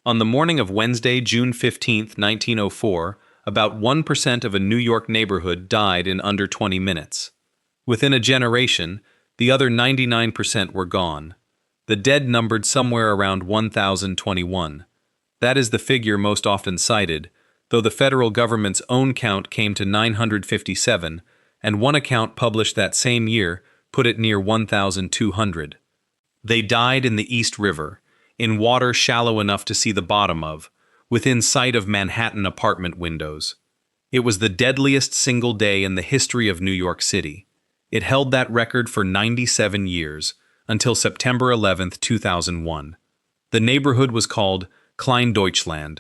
On the morning of Wednesday, June 15, 1904, about 1% of a New York neighborhood died in under 20 minutes. Within a generation, the other 99% were gone. The dead numbered somewhere around 1,021. That is the figure most often cited, though the federal government's own count came to 957, and one account published that same year put it near 1,200. They died in the East River, in water shallow enough to see the bottom of, within sight of Manhattan apartment windows. It was the deadliest single day in the history of New York City. It held that record for 97 years, until September 11, 2001. The neighborhood was called Kleindeutschland,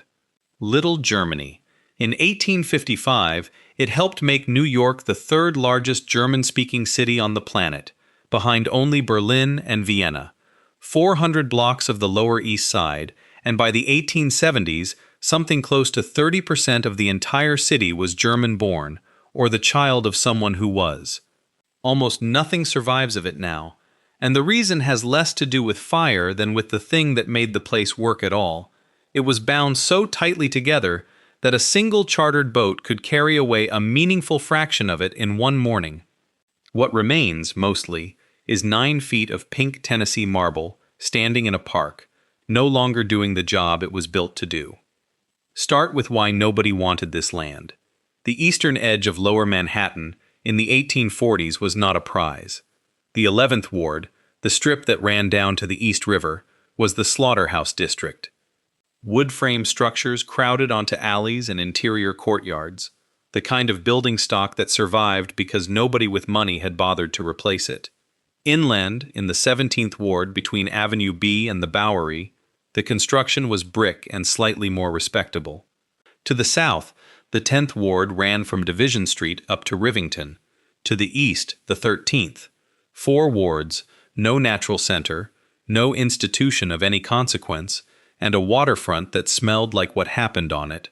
Little Germany. In 1855, it helped make New York the third largest German-speaking city on the planet, behind only Berlin and Vienna. 400 blocks of the Lower East Side, and by the 1870s, something close to 30% of the entire city was German-born, or the child of someone who was. Almost nothing survives of it now, and the reason has less to do with fire than with the thing that made the place work at all. It was bound so tightly together that a single chartered boat could carry away a meaningful fraction of it in one morning. What remains, mostly, is 9 feet of pink Tennessee marble standing in a park, no longer doing the job it was built to do. Start with why nobody wanted this land. The eastern edge of Lower Manhattan in the 1840s was not a prize. The 11th Ward, the strip that ran down to the East River, was the slaughterhouse district. Wood frame structures crowded onto alleys and interior courtyards, the kind of building stock that survived because nobody with money had bothered to replace it. Inland, in the 17th Ward between Avenue B and the Bowery, the construction was brick and slightly more respectable. To the south, the 10th Ward ran from Division Street up to Rivington. To the east, the 13th. 4 wards, no natural center, no institution of any consequence, and a waterfront that smelled like what happened on it.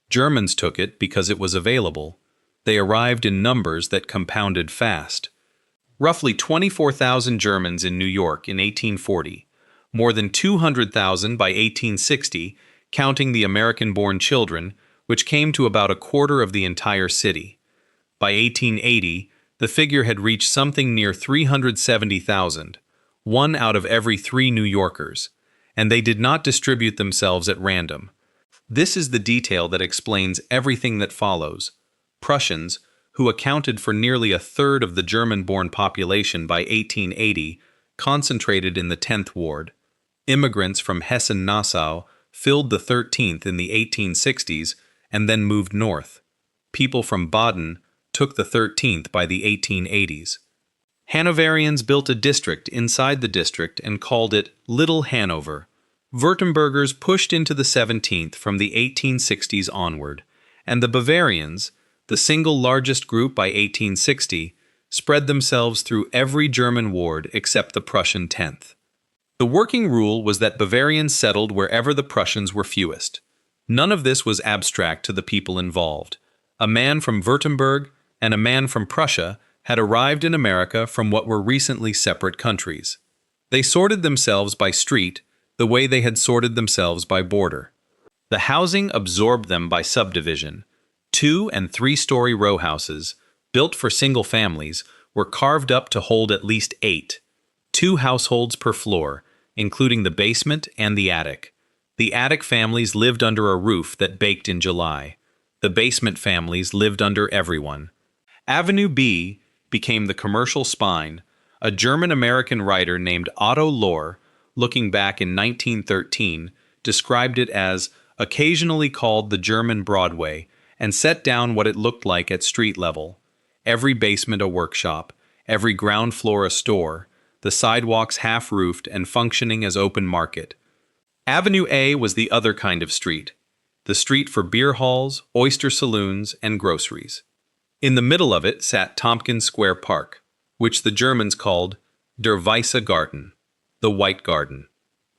Germans took it because it was available. They arrived in numbers that compounded fast. Roughly 24,000 Germans in New York in 1840, more than 200,000 by 1860, counting the American-born children, which came to about a quarter of the entire city. By 1880, the figure had reached something near 370,000, 1 out of every 3 New Yorkers, and they did not distribute themselves at random. This is the detail that explains everything that follows. Prussians, who accounted for nearly a third of the German-born population by 1880, concentrated in the 10th Ward. Immigrants from Hessen-Nassau filled the 13th in the 1860s and then moved north. People from Baden took the 13th by the 1880s. Hanoverians built a district inside the district and called it Little Hanover. Württembergers pushed into the 17th from the 1860s onward, and the Bavarians, the single largest group by 1860, spread themselves through every German ward except the Prussian 10th. The working rule was that Bavarians settled wherever the Prussians were fewest. None of this was abstract to the people involved. A man from Württemberg and a man from Prussia had arrived in America from what were recently separate countries. They sorted themselves by street the way they had sorted themselves by border. The housing absorbed them by subdivision. 2- and 3-story row houses, built for single families, were carved up to hold at least 8. 2 households per floor, including the basement and the attic. The attic families lived under a roof that baked in July. The basement families lived under everyone. Avenue B became the commercial spine. A German-American writer named Otto Lohr, looking back in 1913, described it as occasionally called the German Broadway, and set down what it looked like at street level. Every basement a workshop, every ground floor a store, the sidewalks half-roofed and functioning as open market. Avenue A was the other kind of street, the street for beer halls, oyster saloons, and groceries. In the middle of it sat Tompkins Square Park, which the Germans called Der Weiße Garten, the White Garden.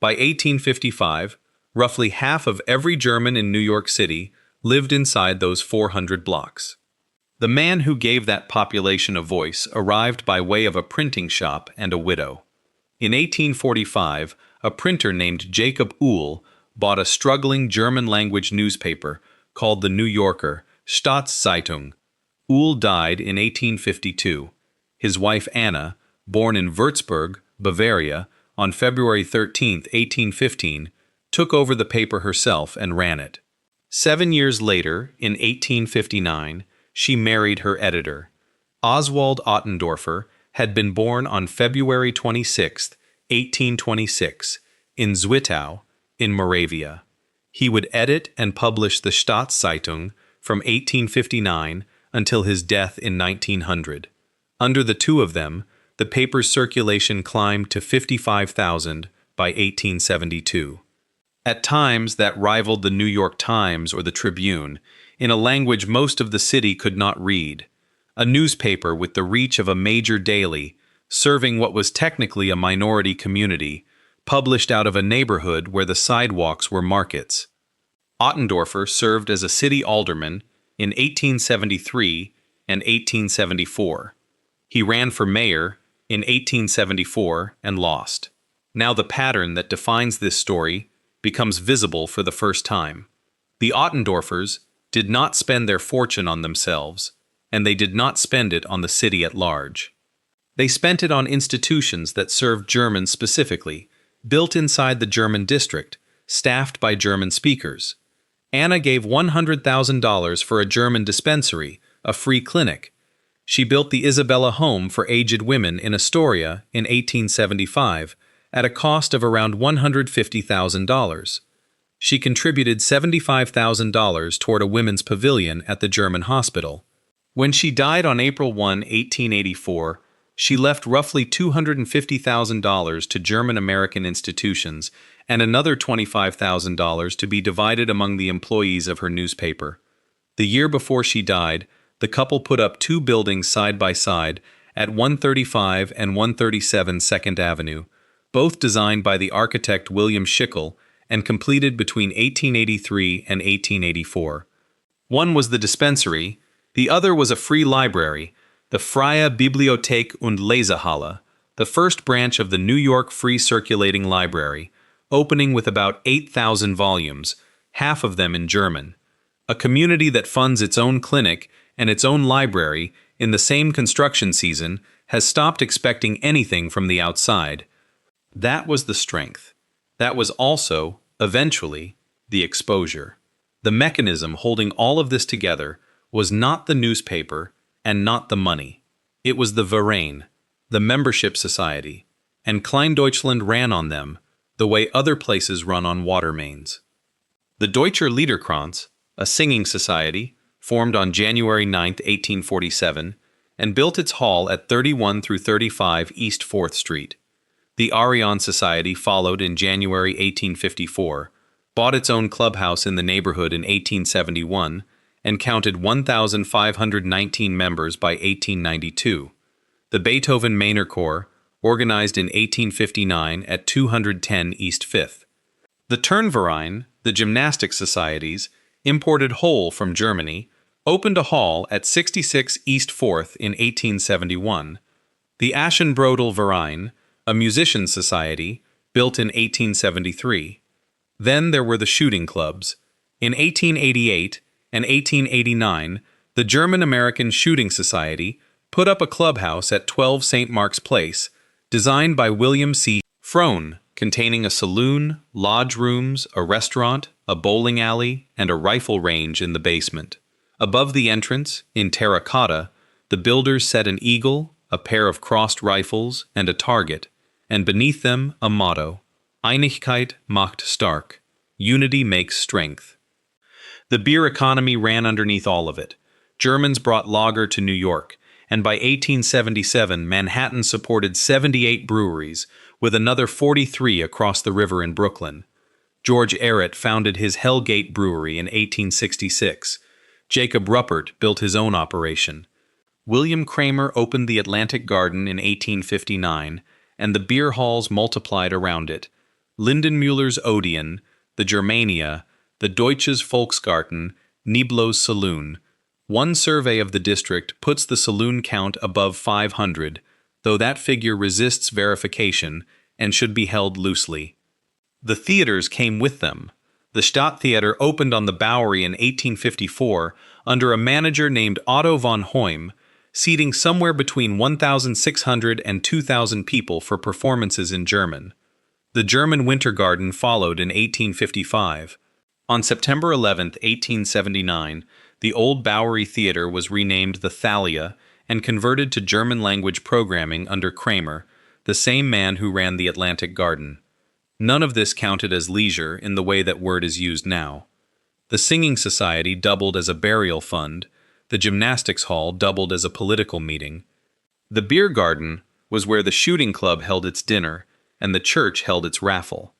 By 1855, roughly half of every German in New York City lived inside those 400 blocks. The man who gave that population a voice arrived by way of a printing shop and a widow. In 1845, a printer named Jacob Uhl bought a struggling German-language newspaper called the New Yorker, Staatszeitung. Uhl died in 1852. His wife Anna, born in Würzburg, Bavaria, on February 13, 1815, took over the paper herself and ran it. 7 years later, in 1859, she married her editor. Oswald Ottendorfer had been born on February 26, 1826, in Zwittau, in Moravia. He would edit and publish the Staatszeitung from 1859 until his death in 1900. Under the two of them, the paper's circulation climbed to 55,000 by 1872. At times, that rivaled the New York Times or the Tribune, in a language most of the city could not read. A newspaper with the reach of a major daily, serving what was technically a minority community, published out of a neighborhood where the sidewalks were markets. Ottendorfer served as a city alderman in 1873 and 1874. He ran for mayor in 1874 and lost. Now the pattern that defines this story becomes visible for the first time. The Ottendorfers did not spend their fortune on themselves, and they did not spend it on the city at large. They spent it on institutions that served Germans specifically, built inside the German district, staffed by German speakers. Anna gave $100,000 for a German dispensary, a free clinic. She built the Isabella Home for aged women in Astoria in 1875 at a cost of around $150,000. She contributed $75,000 toward a women's pavilion at the German hospital. When she died on April 1, 1884, she left roughly $250,000 to German-American institutions and another $25,000 to be divided among the employees of her newspaper. The year before she died, the couple put up two buildings side by side at 135 and 137 2nd Avenue, both designed by the architect William Schickel and completed between 1883 and 1884. One was the dispensary, the other was a free library, the Freie Bibliothek und Lesehalle, the first branch of the New York Free Circulating Library, opening with about 8,000 volumes, half of them in German. A community that funds its own clinic and its own library in the same construction season has stopped expecting anything from the outside. That was the strength. That was also, eventually, the exposure. The mechanism holding all of this together was not the newspaper and not the money. It was the Verein, the membership society, and Kleindeutschland ran on them the way other places run on water mains. The Deutscher Liederkranz, a singing society, formed on January 9, 1847, and built its hall at 31 through 35 East 4th Street. The Arion Society followed in January 1854, bought its own clubhouse in the neighborhood in 1871, and counted 1,519 members by 1892. The Beethoven Manor Corps, organized in 1859 at 210 East 5th. The Turnverein, the gymnastics societies, imported whole from Germany, opened a hall at 66 East 4th in 1871. The Aschenbrodel Verein, a musicians' society, built in 1873. Then there were the shooting clubs. In 1888 and 1889, the German-American Shooting Society put up a clubhouse at 12 St. Mark's Place, designed by William C. Frone, containing a saloon, lodge rooms, a restaurant, a bowling alley, and a rifle range in the basement. Above the entrance, in terracotta, the builders set an eagle, a pair of crossed rifles, and a target, and beneath them a motto, Einigkeit macht stark, unity makes strength. The beer economy ran underneath all of it. Germans brought lager to New York, and by 1877 Manhattan supported 78 breweries, with another 43 across the river in Brooklyn. George Ehret founded his Hell Gate Brewery in 1866. Jacob Ruppert built his own operation. William Kramer opened the Atlantic Garden in 1859, and the beer halls multiplied around it. Lindenmüller's Odeon, the Germania, the Deutsches Volksgarten, Niblo's Saloon. One survey of the district puts the saloon count above 500, though that figure resists verification and should be held loosely. The theaters came with them. The Stadttheater opened on the Bowery in 1854 under a manager named Otto von Hoym, seating somewhere between 1,600 and 2,000 people for performances in German. The German Winter Garden followed in 1855. On September 11, 1879, the old Bowery Theater was renamed the Thalia and converted to German-language programming under Kramer, the same man who ran the Atlantic Garden. None of this counted as leisure in the way that word is used now. The Singing Society doubled as a burial fund, the Gymnastics Hall doubled as a political meeting. The Beer Garden was where the shooting club held its dinner, and the church held its raffle.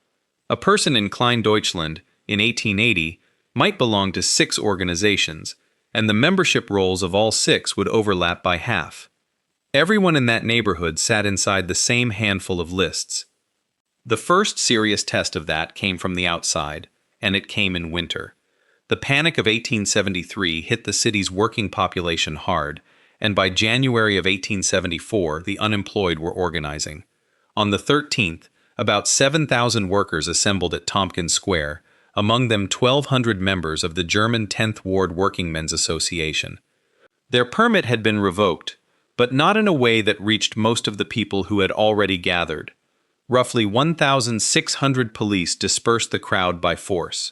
A person in Kleindeutschland in 1880 might belong to 6 organizations, and the membership rolls of all 6 would overlap by half. Everyone in that neighborhood sat inside the same handful of lists. The first serious test of that came from the outside, and it came in winter. The Panic of 1873 hit the city's working population hard, and by January of 1874, the unemployed were organizing. On the 13th, about 7,000 workers assembled at Tompkins Square, among them 1,200 members of the German 10th Ward Workingmen's Association. Their permit had been revoked, but not in a way that reached most of the people who had already gathered. Roughly 1,600 police dispersed the crowd by force.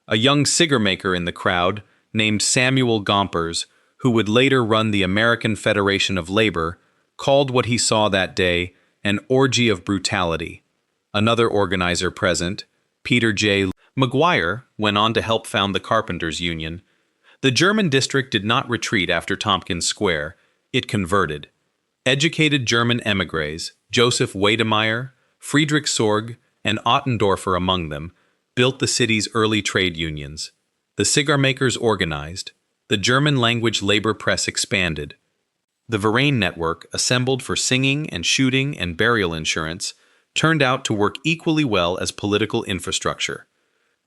A young cigar maker in the crowd, named Samuel Gompers, who would later run the American Federation of Labor, called what he saw that day an orgy of brutality. Another organizer present, Peter J. McGuire, went on to help found the Carpenters Union. The German district did not retreat after Tompkins Square. It converted. Educated German émigrés, Joseph Wedemeyer, Friedrich Sorg, and Ottendorfer among them, built the city's early trade unions. The cigar makers organized. The German-language labor press expanded. The Verein network, assembled for singing and shooting and burial insurance, turned out to work equally well as political infrastructure.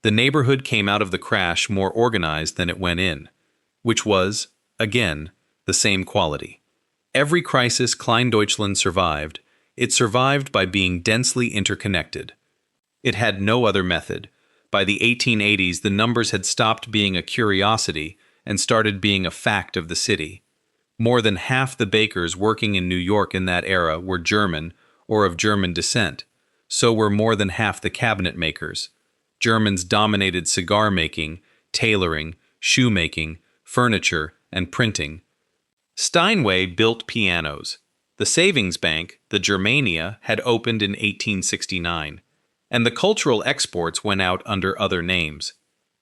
The neighborhood came out of the crash more organized than it went in, which was, again, the same quality. Every crisis Kleindeutschland survived. It survived by being densely interconnected. It had no other method. By the 1880s, the numbers had stopped being a curiosity and started being a fact of the city. More than half the bakers working in New York in that era were German or of German descent. So were more than half the cabinet makers. Germans dominated cigar making, tailoring, shoemaking, furniture, and printing. Steinway built pianos. The savings bank, the Germania, had opened in 1869, and the cultural exports went out under other names.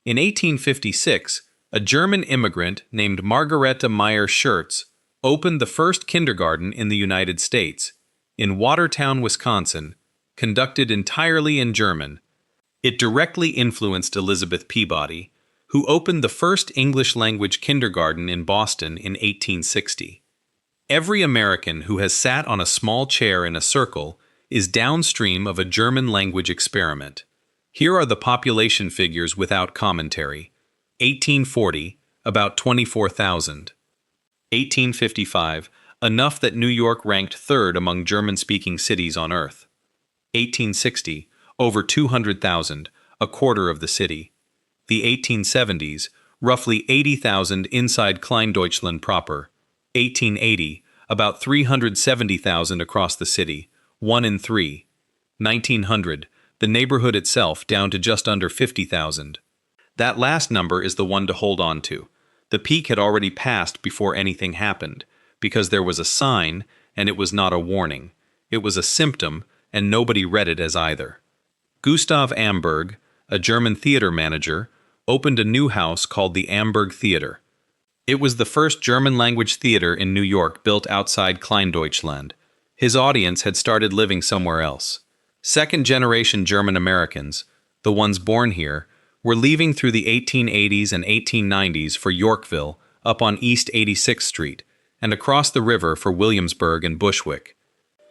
In 1856, a German immigrant named Margarete Meyer-Schertz opened the first kindergarten in the United States, in Watertown, Wisconsin, conducted entirely in German. It directly influenced Elizabeth Peabody, who opened the first English-language kindergarten in Boston in 1860. Every American who has sat on a small chair in a circle is downstream of a German-language experiment. Here are the population figures without commentary. 1840, about 24,000. 1855, enough that New York ranked third among German-speaking cities on Earth. 1860, over 200,000, a quarter of the city. The 1870s, roughly 80,000 inside Kleindeutschland proper. 1880, about 370,000 across the city, 1 in 3. 1900, the neighborhood itself down to just under 50,000. That last number is the one to hold on to. The peak had already passed before anything happened, because there was a sign, and it was not a warning. It was a symptom, and nobody read it as either. Gustav Amberg, a German theater manager, opened a new house called the Amberg Theater. It was the first German-language theater in New York built outside Kleindeutschland. His audience had started living somewhere else. Second-generation German Americans, the ones born here, were leaving through the 1880s and 1890s for Yorkville, up on East 86th Street, and across the river for Williamsburg and Bushwick.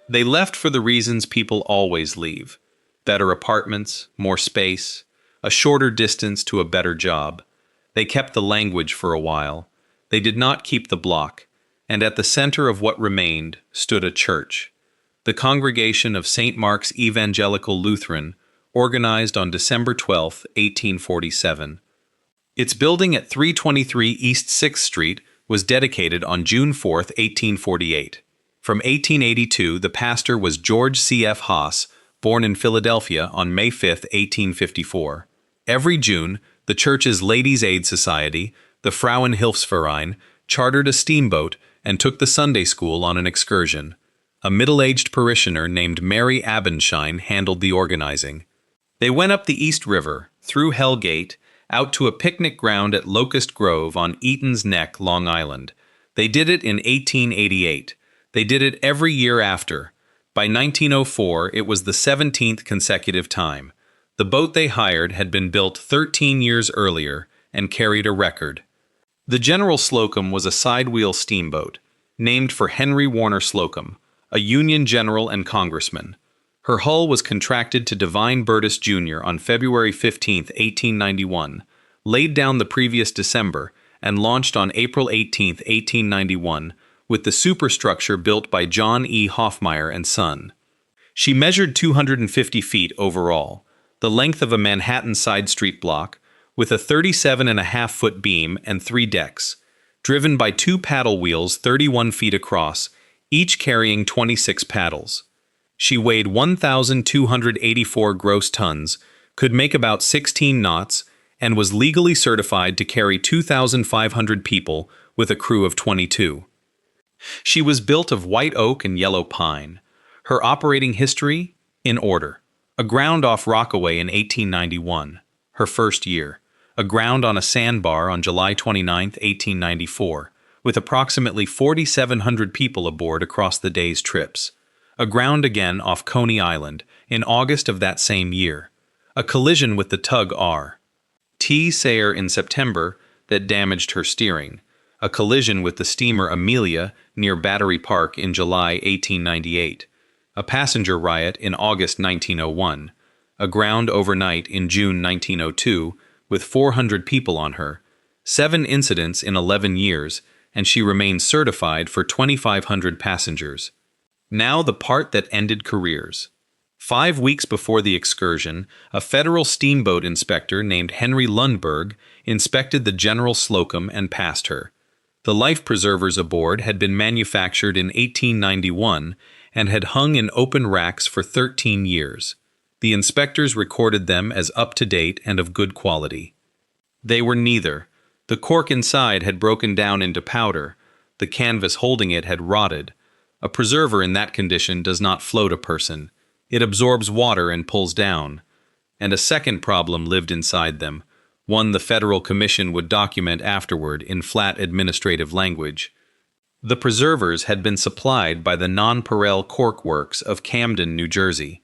They left for the reasons people always leave: better apartments, more space, a shorter distance to a better job. They kept the language for a while. They did not keep the block, and at the center of what remained stood a church. The congregation of St. Mark's Evangelical Lutheran, organized on December 12, 1847. Its building at 323 East 6th Street was dedicated on June 4, 1848. From 1882, the pastor was George C. F. Haas, born in Philadelphia on May 5, 1854. Every June, the church's Ladies' Aid Society, the Frauenhilfsverein, chartered a steamboat and took the Sunday school on an excursion. A middle-aged parishioner named Mary Abenschein handled the organizing. They went up the East River, through Hell Gate, out to a picnic ground at Locust Grove on Eaton's Neck, Long Island. They did it in 1888. They did it every year after. By 1904, it was the 17th consecutive time. The boat they hired had been built 13 years earlier and carried a record. The General Slocum was a side-wheel steamboat, named for Henry Warner Slocum, a Union general and congressman. Her hull was contracted to Divine Burtis Jr. on February 15, 1891, laid down the previous December, and launched on April 18, 1891, with the superstructure built by John E. Hoffmeyer and Son. She measured 250 feet overall, the length of a Manhattan side street block, with a 37.5-foot beam and 3 decks, driven by 2 paddle wheels 31 feet across, each carrying 26 paddles. She weighed 1,284 gross tons, could make about 16 knots, and was legally certified to carry 2,500 people with a crew of 22. She was built of white oak and yellow pine. Her operating history? In order. Aground off Rockaway in 1891, her first year. Aground on a sandbar on July 29, 1894, with approximately 4,700 people aboard across the day's trips. Aground again off Coney Island in August of that same year. A collision with the tug R.T. Sayer in September that damaged her steering. A collision with the steamer Amelia near Battery Park in July 1898, a passenger riot in August 1901, aground overnight in June 1902 with 400 people on her, 7 incidents in 11 years, and she remains certified for 2,500 passengers. Now the part that ended careers. 5 weeks before the excursion, a federal steamboat inspector named Henry Lundberg inspected the General Slocum and passed her. The life preservers aboard had been manufactured in 1891 and had hung in open racks for 13 years. The inspectors recorded them as up-to-date and of good quality. They were neither. The cork inside had broken down into powder. The canvas holding it had rotted. A preserver in that condition does not float a person. It absorbs water and pulls down. And a second problem lived inside them, one the Federal Commission would document afterward in flat administrative language. The preservers had been supplied by the Nonpareil Cork Works of Camden, New Jersey.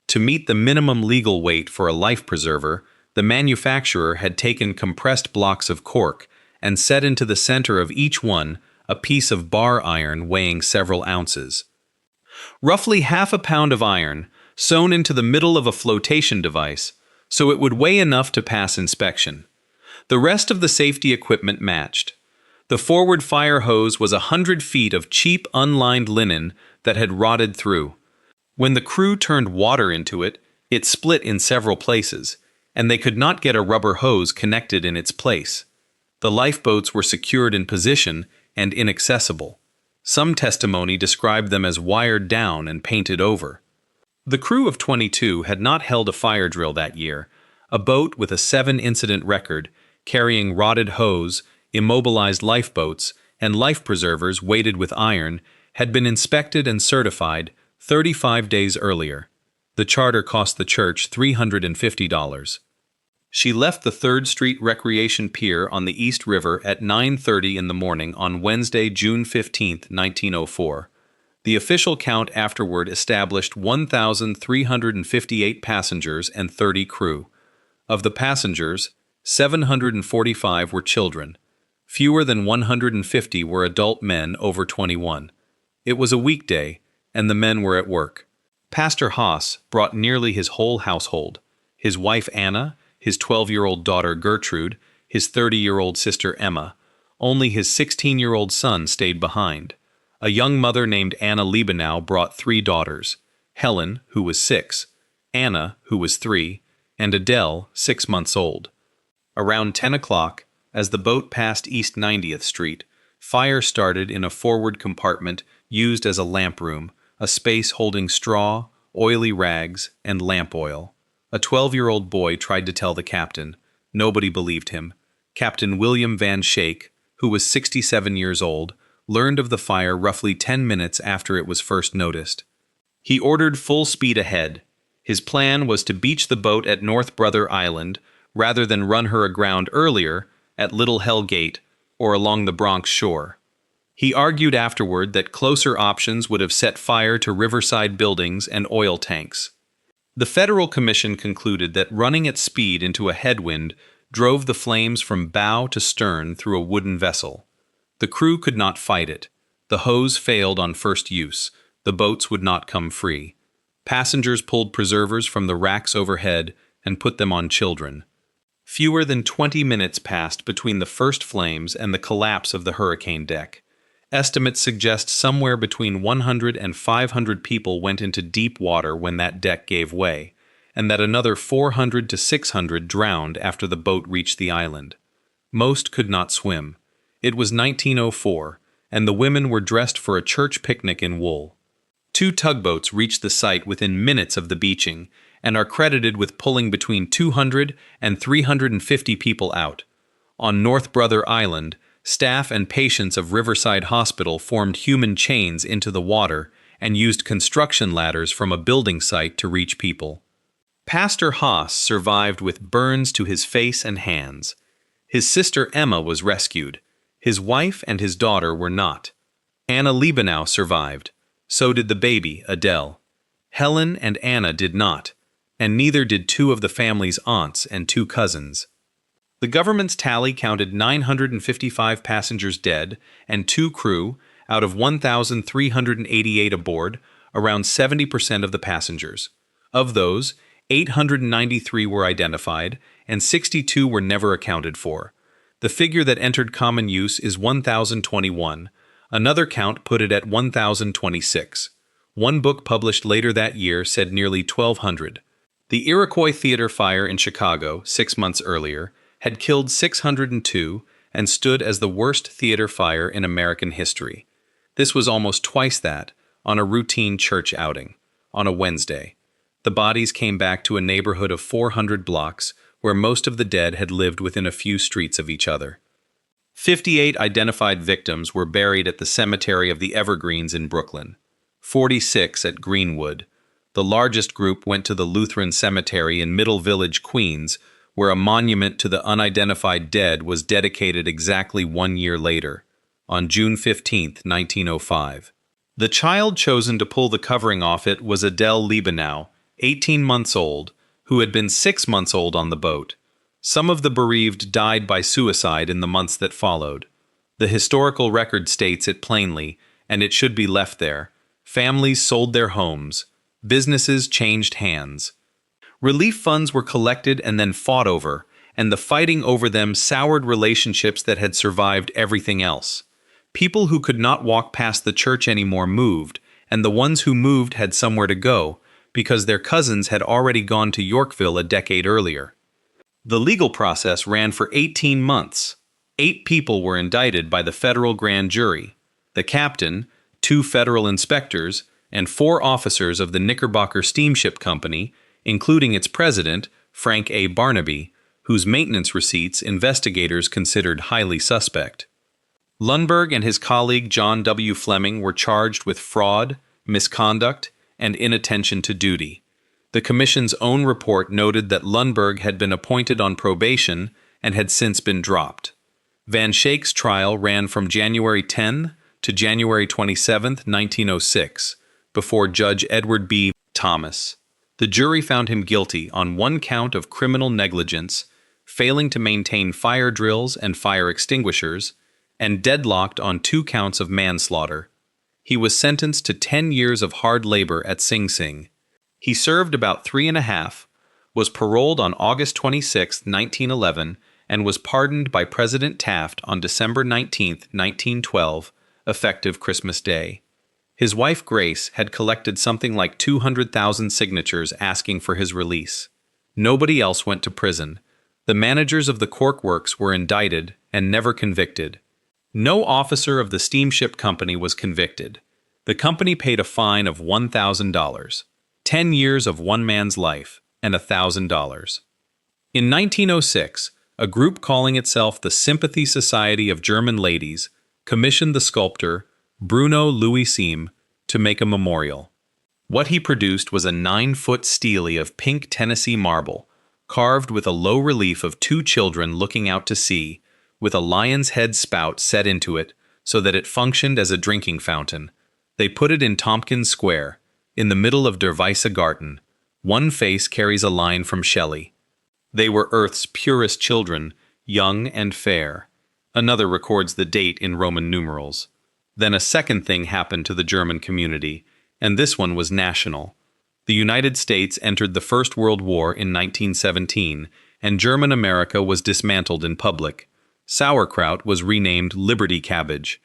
To meet the minimum legal weight for a life preserver, the manufacturer had taken compressed blocks of cork and set into the center of each one a piece of bar iron weighing several ounces. Roughly half a pound of iron, sewn into the middle of a flotation device, so it would weigh enough to pass inspection. The rest of the safety equipment matched. The forward fire hose was 100 feet of cheap unlined linen that had rotted through. When the crew turned water into it, it split in several places, and they could not get a rubber hose connected in its place. The lifeboats were secured in position and inaccessible. Some testimony described them as wired down and painted over. The crew of 22 had not held a fire drill that year. A boat with a 7-incident record, carrying rotted hose, immobilized lifeboats, and life preservers weighted with iron, had been inspected and certified 35 days earlier. The charter cost the church $350. She left the 3rd Street Recreation Pier on the East River at 9:30 in the morning on Wednesday, June 15, 1904. The official count afterward established 1,358 passengers and 30 crew. Of the passengers, 745 were children. Fewer than 150 were adult men over 21. It was a weekday, and the men were at work. Pastor Haas brought nearly his whole household: his wife Anna, his 12-year-old daughter Gertrude, his 30-year-old sister Emma. Only his 16-year-old son stayed behind. A young mother named Anna Liebenau brought 3 daughters: Helen, who was 6, Anna, who was 3, and Adele, 6 months old. Around 10 o'clock, as the boat passed East 90th Street, fire started in a forward compartment used as a lamp room, a space holding straw, oily rags, and lamp oil. A 12-year-old boy tried to tell the captain. Nobody believed him. Captain William Van Schaik, who was 67 years old, learned of the fire roughly 10 minutes after it was first noticed. He ordered full speed ahead. His plan was to beach the boat at North Brother Island rather than run her aground earlier at Little Hell Gate or along the Bronx shore. He argued afterward that closer options would have set fire to riverside buildings and oil tanks. The Federal Commission concluded that running at speed into a headwind drove the flames from bow to stern through a wooden vessel. The crew could not fight it. The hose failed on first use. The boats would not come free. Passengers pulled preservers from the racks overhead and put them on children. Fewer than 20 minutes passed between the first flames and the collapse of the hurricane deck. Estimates suggest somewhere between 100 and 500 people went into deep water when that deck gave way, and that another 400 to 600 drowned after the boat reached the island. Most could not swim. It was 1904, and the women were dressed for a church picnic in wool. 2 tugboats reached the site within minutes of the beaching, and are credited with pulling between 200 and 350 people out. On North Brother Island, staff and patients of Riverside Hospital formed human chains into the water and used construction ladders from a building site to reach people. Pastor Haas survived with burns to his face and hands. His sister Emma was rescued. His wife and his daughter were not. Anna Liebenau survived. So did the baby, Adele. Helen and Anna did not, and neither did 2 of the family's aunts and 2 cousins. The government's tally counted 955 passengers dead and 2 crew out of 1,388 aboard, around 70% of the passengers. Of those, 893 were identified and 62 were never accounted for. The figure that entered common use is 1,021. Another count put it at 1,026. One book published later that year said nearly 1,200. The Iroquois Theater fire in Chicago, 6 months earlier, had killed 602 and stood as the worst theater fire in American history. This was almost twice that, on a routine church outing, on a Wednesday. The bodies came back to a neighborhood of 400 blocks, where most of the dead had lived within a few streets of each other. 58 identified victims were buried at the Cemetery of the Evergreens in Brooklyn, 46 at Greenwood. The largest group went to the Lutheran Cemetery in Middle Village, Queens, where a monument to the unidentified dead was dedicated exactly 1 year later, on June 15, 1905. The child chosen to pull the covering off it was Adele Liebenau, 18 months old, who had been 6 months old on the boat. Some of the bereaved died by suicide in the months that followed. The historical record states it plainly, and it should be left there. Families sold their homes. Businesses changed hands. Relief funds were collected and then fought over, and the fighting over them soured relationships that had survived everything else. People who could not walk past the church anymore moved, and the ones who moved had somewhere to go, because their cousins had already gone to Yorkville a decade earlier. The legal process ran for 18 months. 8 people were indicted by the federal grand jury: the captain, 2 federal inspectors, and 4 officers of the Knickerbocker Steamship Company, including its president, Frank A. Barnaby, whose maintenance receipts investigators considered highly suspect. Lundberg and his colleague John W. Fleming were charged with fraud, misconduct, and inattention to duty. The commission's own report noted that Lundberg had been appointed on probation and had since been dropped. Van Schaik's trial ran from January 10 to January 27, 1906, before Judge Edward B. Thomas. The jury found him guilty on 1 count of criminal negligence, failing to maintain fire drills and fire extinguishers, and deadlocked on 2 counts of manslaughter. He was sentenced to 10 years of hard labor at Sing Sing. He served about 3.5, was paroled on August 26, 1911, and was pardoned by President Taft on December 19, 1912, effective Christmas Day. His wife Grace had collected something like 200,000 signatures asking for his release. Nobody else went to prison. The managers of the cork works were indicted and never convicted. No officer of the steamship company was convicted. The company paid a fine of $1,000, 10 years of one man's life, and $1,000. In 1906, a group calling itself the Sympathy Society of German Ladies commissioned the sculptor Bruno Louis Sehm to make a memorial. What he produced was a 9-foot stele of pink Tennessee marble, carved with a low relief of two children looking out to sea, with a lion's head spout set into it so that it functioned as a drinking fountain. They put it in Tompkins Square, in the middle of Der Weiße Garten. One face carries a line from Shelley. They were Earth's purest children, young and fair. Another records the date in Roman numerals. Then a second thing happened to the German community, and this one was national. The United States entered the First World War in 1917, and German America was dismantled in public. Sauerkraut was renamed Liberty Cabbage.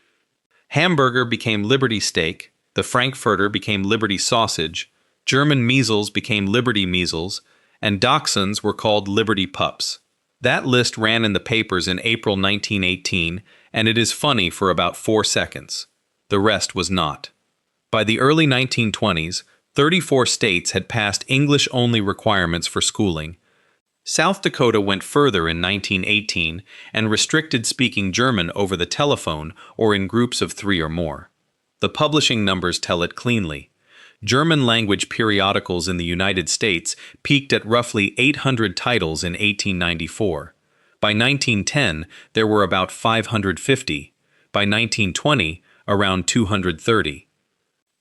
Hamburger became Liberty Steak, the Frankfurter became Liberty Sausage, German measles became Liberty Measles, and Dachshunds were called Liberty Pups. That list ran in the papers in April 1918, and it is funny for about 4 seconds. The rest was not. By the early 1920s, 34 states had passed English-only requirements for schooling. South Dakota went further in 1918 and restricted speaking German over the telephone or in groups of 3 or more. The publishing numbers tell it cleanly. German-language periodicals in the United States peaked at roughly 800 titles in 1894. By 1910, there were about 550. By 1920, around 230.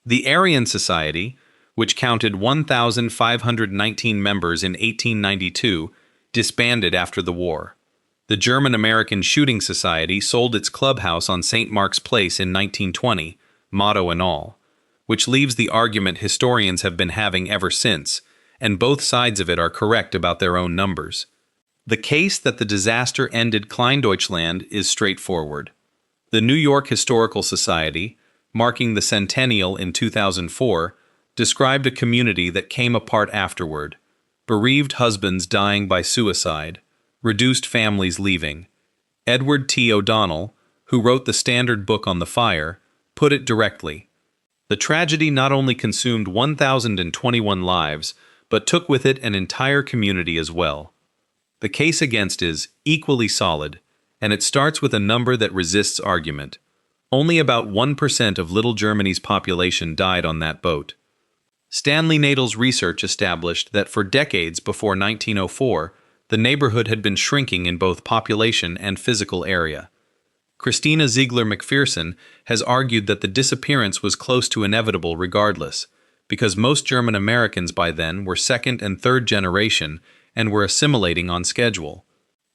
The Aryan Society, which counted 1,519 members in 1892, disbanded after the war. The German-American Shooting Society sold its clubhouse on St. Mark's Place in 1920, motto and all, which leaves the argument historians have been having ever since, and both sides of it are correct about their own numbers. The case that the disaster ended Kleindeutschland is straightforward. The New York Historical Society, marking the centennial in 2004, described a community that came apart afterward, bereaved husbands dying by suicide, reduced families leaving. Edward T. O'Donnell, who wrote the standard book on the fire, put it directly. The tragedy not only consumed 1,021 lives, but took with it an entire community as well. The case against is equally solid, and it starts with a number that resists argument. Only about 1% of Little Germany's population died on that boat. Stanley Nadel's research established that for decades before 1904, the neighborhood had been shrinking in both population and physical area. Christina Ziegler McPherson has argued that the disappearance was close to inevitable regardless, because most German Americans by then were second and third generation and were assimilating on schedule.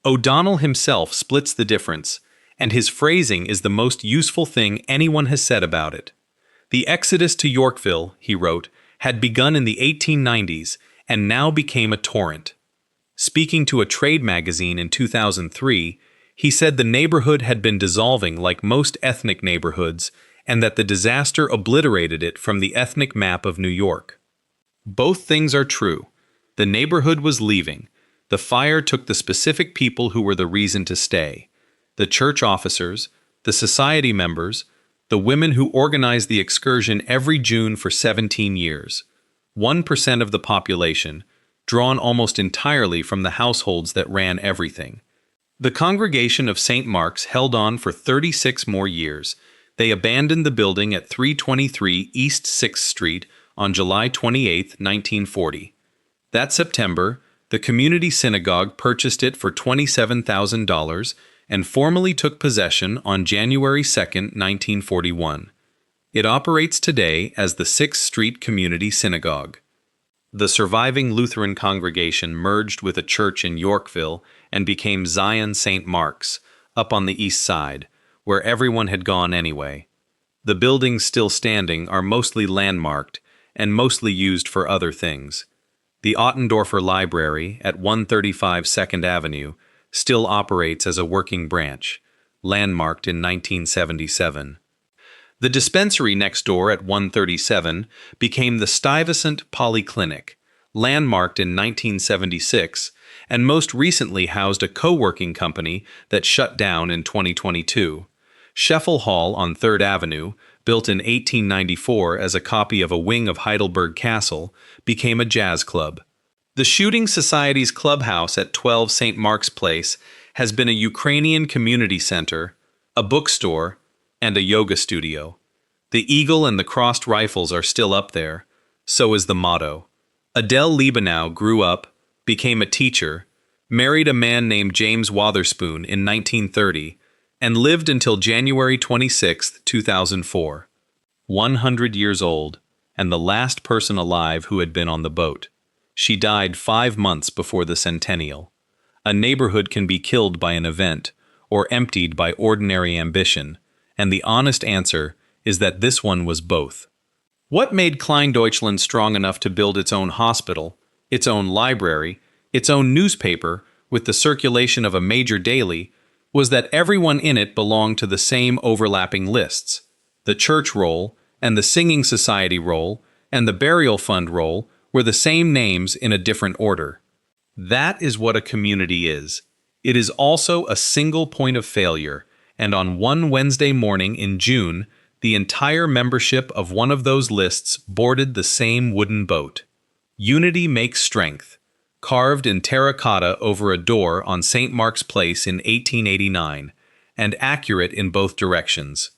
O'Donnell himself splits the difference, and his phrasing is the most useful thing anyone has said about it. The exodus to Yorkville, he wrote, had begun in the 1890s and now became a torrent. Speaking to a trade magazine in 2003, he said the neighborhood had been dissolving like most ethnic neighborhoods and that the disaster obliterated it from the ethnic map of New York. Both things are true. The neighborhood was leaving. The fire took the specific people who were the reason to stay. The church officers, the society members, the women who organized the excursion every June for 17 years. 1% of the population, drawn almost entirely from the households that ran everything. The congregation of St. Mark's held on for 36 more years. They abandoned the building at 323 East 6th Street on July 28, 1940. That September, the community synagogue purchased it for $27,000 and formally took possession on January 2, 1941. It operates today as the 6th Street Community Synagogue. The surviving Lutheran congregation merged with a church in Yorkville and became Zion St. Mark's, up on the east side, where everyone had gone anyway. The buildings still standing are mostly landmarked and mostly used for other things. The Ottendorfer Library at 135 2nd Avenue still operates as a working branch, landmarked in 1977. The dispensary next door at 137 became the Stuyvesant Polyclinic, landmarked in 1976, and most recently housed a co-working company that shut down in 2022. Scheffel Hall on 3rd Avenue, built in 1894 as a copy of a wing of Heidelberg Castle, became a jazz club. The Shooting Society's clubhouse at 12 St. Mark's Place has been a Ukrainian community center, a bookstore, and a yoga studio. The eagle and the crossed rifles are still up there. So is the motto. Adele Liebenow grew up, became a teacher, married a man named James Wotherspoon in 1930, and lived until January 26, 2004. 100 years old, and the last person alive who had been on the boat. She died 5 months before the centennial. A neighborhood can be killed by an event, or emptied by ordinary ambition, and the honest answer is that this one was both. What made Kleindeutschland strong enough to build its own hospital, its own library, its own newspaper, with the circulation of a major daily, was that everyone in it belonged to the same overlapping lists. The church roll, and the singing society roll, and the burial fund roll were the same names in a different order. That is what a community is. It is also a single point of failure, and on one Wednesday morning in June, the entire membership of one of those lists boarded the same wooden boat. Unity makes strength, carved in terracotta over a door on St. Mark's Place in 1889, and accurate in both directions.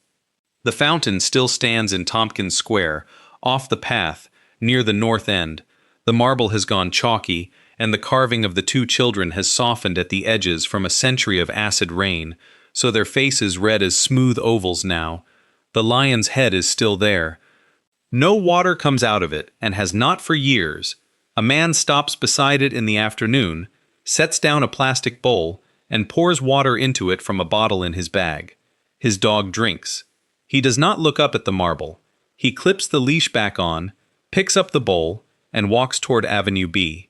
The fountain still stands in Tompkins Square, off the path, near the north end. The marble has gone chalky, and the carving of the two children has softened at the edges from a century of acid rain, so their faces red as smooth ovals now. The lion's head is still there. No water comes out of it, and has not for years. A man stops beside it in the afternoon, sets down a plastic bowl, and pours water into it from a bottle in his bag. His dog drinks. He does not look up at the marble. He clips the leash back on, picks up the bowl, and walks toward Avenue B.